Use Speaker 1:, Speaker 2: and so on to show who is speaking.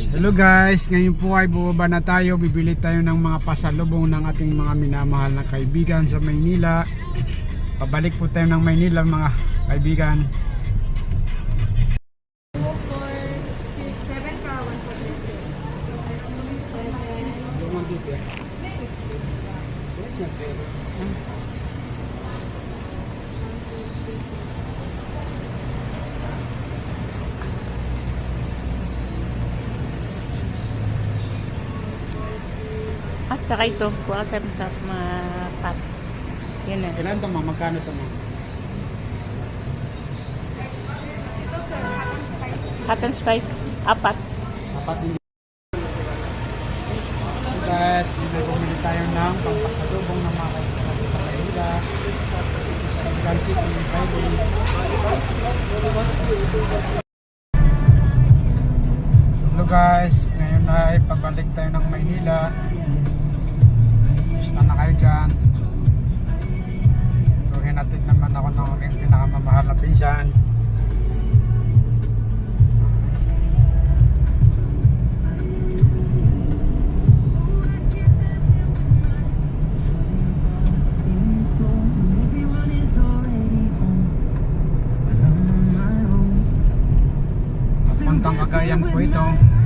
Speaker 1: Hello guys, ngayon po ay bubaba na tayo. Bibili tayo ng mga pasalubong ng ating mga minamahal na kaibigan sa Maynila. Pabalik po tayo ng Maynila mga kaibigan.
Speaker 2: At saka ito, buwasan sa mapat. Yan na.
Speaker 1: Ilan ito ma? Magkano ito ma?
Speaker 2: Hot and spice. Apat.
Speaker 1: Apat din. Guys, dito bumili tayo ng pampasalubong ng mga kaibigan sa Maynila. Sa Island City, Friday. Hello guys, ngayon ay pabalik tayo ng Maynila. Gusto na kayo dyan. So hinatid naman ako ng aking pinakamamahal na pinsan. Papuntang Cagayan po ito.